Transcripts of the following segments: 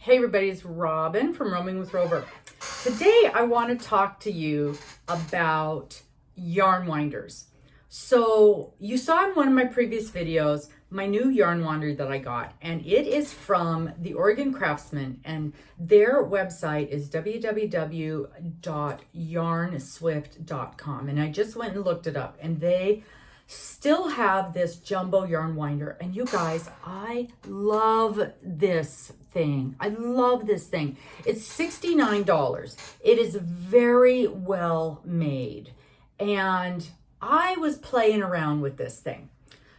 Hey everybody, it's Robin from Roaming with Rover. Today I want to talk to you about yarn winders. So you saw in one of my previous videos my new yarn winder that I got, and it is from the Oregon Craftsman, and their website is www.yarnswift.com, and I just went and looked it up, and they still have this jumbo yarn winder. And you guys, I love this thing. I love this thing. It's $69. It is very well made, and I was playing around with this thing.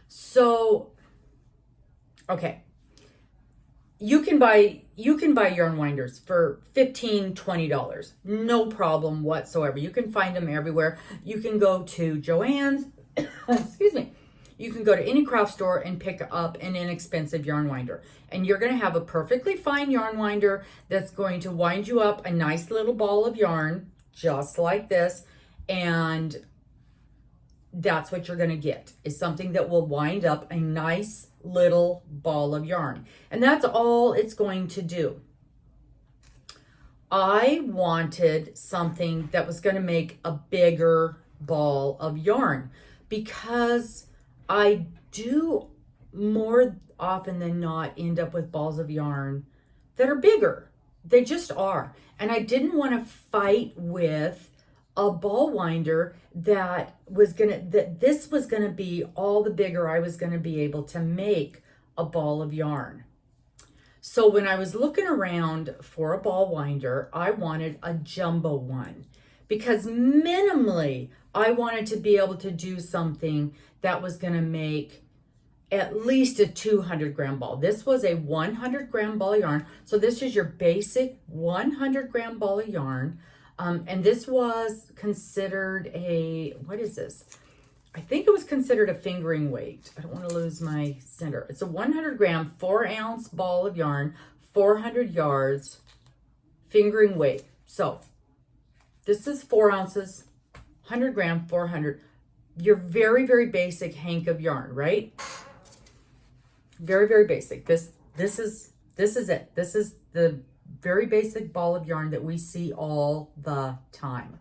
So okay, you can buy yarn winders for $15-20, no problem whatsoever. You can find them everywhere. You can go to Joann's excuse me, you can go to any craft store and pick up an inexpensive yarn winder, and you're going to have a perfectly fine yarn winder that's going to wind you up a nice little ball of yarn just like this, and that's what you're going to get, is something that will wind up a nice little ball of yarn, and that's all it's going to do. I wanted something that was going to make a bigger ball of yarn, because I do more often than not end up with balls of yarn that are bigger. They just are. And I didn't want to fight with a ball winder that this was gonna be all the bigger I was gonna be able to make a ball of yarn. So when I was looking around for a ball winder, I wanted a jumbo one, because minimally I wanted to be able to do something that was going to make at least a 200-gram ball. This was a 100-gram ball of yarn. So this is your basic 100-gram ball of yarn. And this was considered what is this? I think it was considered a fingering weight. I don't want to lose my center. It's a 100-gram, 4-ounce ball of yarn, 400 yards, fingering weight. So this is 4 ounces, 100 gram, 400. Your very, very basic hank of yarn, right? Very, very basic. This is it. This is the very basic ball of yarn that we see all the time.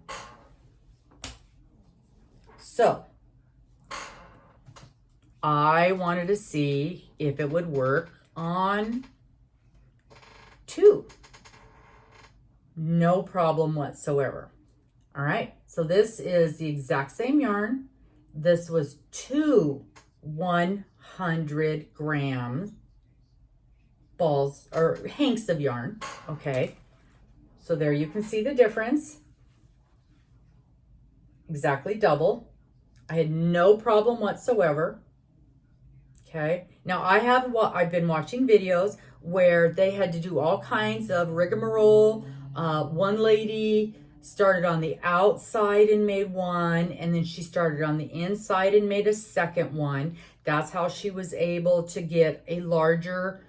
So I wanted to see if it would work on 2. No problem whatsoever. All right, so this is the exact same yarn. This was 2 100-gram balls or hanks of yarn. Okay, so there you can see the difference. Exactly double. I had no problem whatsoever. Okay, now I've been watching videos where they had to do all kinds of rigmarole. One lady started on the outside and made one, and then she started on the inside and made a second one. That's how she was able to get a larger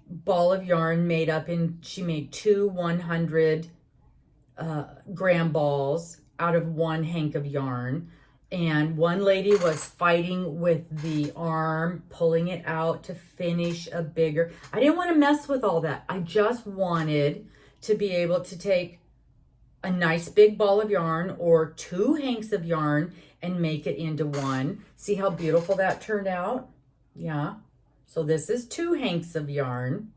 ball of yarn made up in. She made 2 100-gram balls out of one hank of yarn. And one lady was fighting with the arm, pulling it out to finish a bigger. I didn't want to mess with all that. I just wanted to be able to take a nice big ball of yarn or 2 hanks of yarn and make it into one. See how beautiful that turned out? Yeah. So this is 2 hanks of yarn.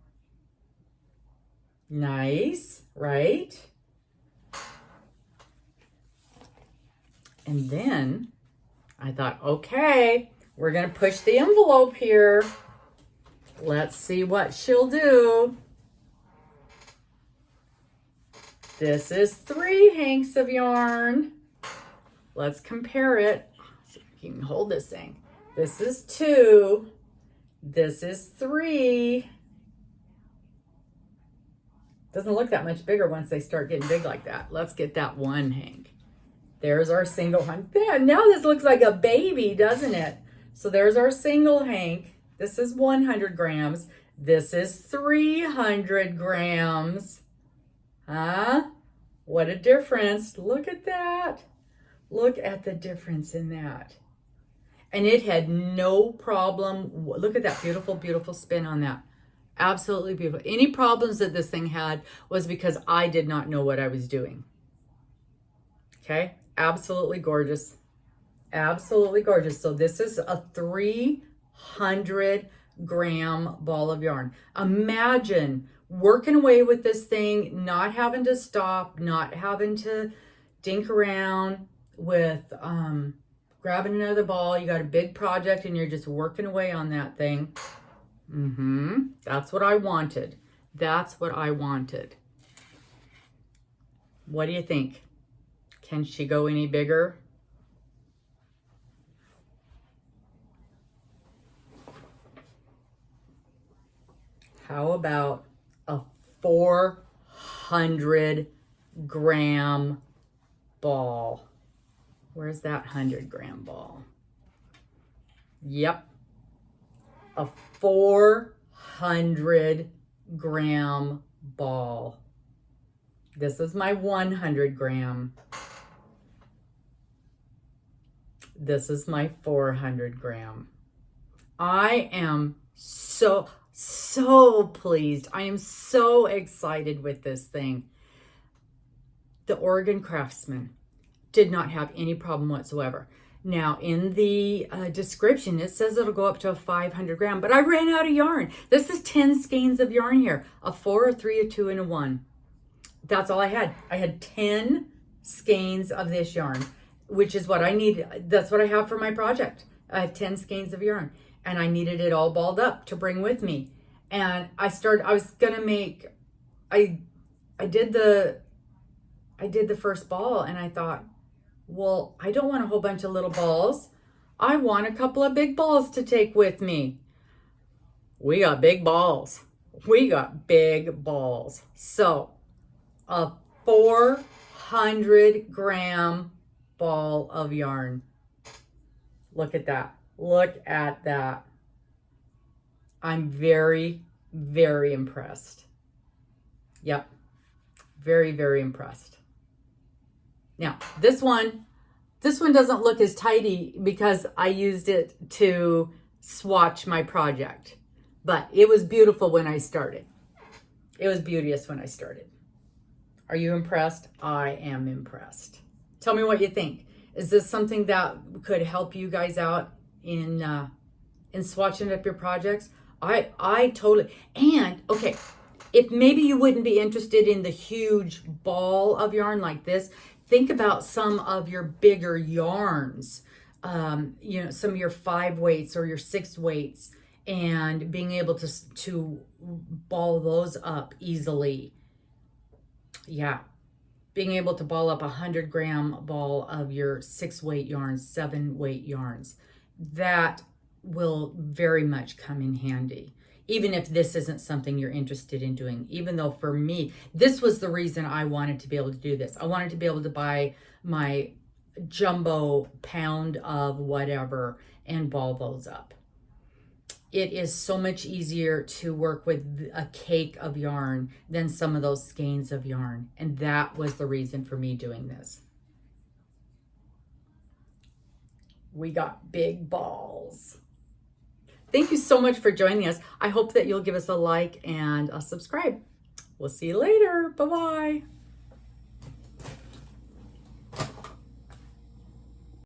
Nice, right? And then I thought, okay, we're going to push the envelope here. Let's see what she'll do. This is 3 hanks of yarn. Let's compare it. See if you can hold this thing. This is 2. This is 3. Doesn't look that much bigger once they start getting big like that. Let's get that 1 hank. There's our single hank. Now this looks like a baby, doesn't it? So there's our single hank. This is 100 grams. This is 300 grams. Huh? What a difference. Look at that. Look at the difference in that. And it had no problem. Look at that beautiful, beautiful spin on that. Absolutely beautiful. Any problems that this thing had was because I did not know what I was doing. Okay, absolutely gorgeous. Absolutely gorgeous. So this is a 300-gram ball of yarn. Imagine working away with this thing, not having to stop, not having to dink around with grabbing another ball. You got a big project and you're just working away on that thing. That's what I wanted. That's what I wanted. What do you think? Can she go any bigger? How about a 400-gram ball? Where's that 100-gram ball? Yep. A 400-gram ball. This is my 100-gram. This is my 400-gram. I am so pleased. I am so excited with this thing. The Oregon Craftsman did not have any problem whatsoever. Now, in the description, it says it'll go up to a 500-gram, but I ran out of yarn. This is 10 skeins of yarn here, a 4, a 3, a 2, and a 1. That's all I had. I had 10 skeins of this yarn, which is what I need. That's what I have for my project. I have 10 skeins of yarn, and I needed it all balled up to bring with me. And I was gonna make, I did the first ball, and I thought, well, I don't want a whole bunch of little balls. I want a couple of big balls to take with me. We got big balls. We got big balls. So a 400-gram ball of yarn. Look at that. Look at that. I'm very, very impressed. Yep. Very, very impressed. Now, this one doesn't look as tidy because I used it to swatch my project. But it was beautiful when I started. It was beauteous when I started. Are you impressed? I am impressed. Tell me what you think. Is this something that could help you guys out in swatching up your projects? I totally, and okay, if maybe you wouldn't be interested in the huge ball of yarn like this, think about some of your bigger yarns, you know, some of your 5 weights or your 6 weights, and being able to ball those up easily. Yeah, being able to ball up a 100-gram ball of your 6 weight yarns, 7 weight yarns, that will very much come in handy. Even if this isn't something you're interested in doing, even though for me, this was the reason I wanted to be able to do this. I wanted to be able to buy my jumbo pound of whatever and ball those up. It is so much easier to work with a cake of yarn than some of those skeins of yarn. And that was the reason for me doing this. We got big balls. Thank you so much for joining us. I hope that you'll give us a like and a subscribe. We'll see you later. Bye-bye.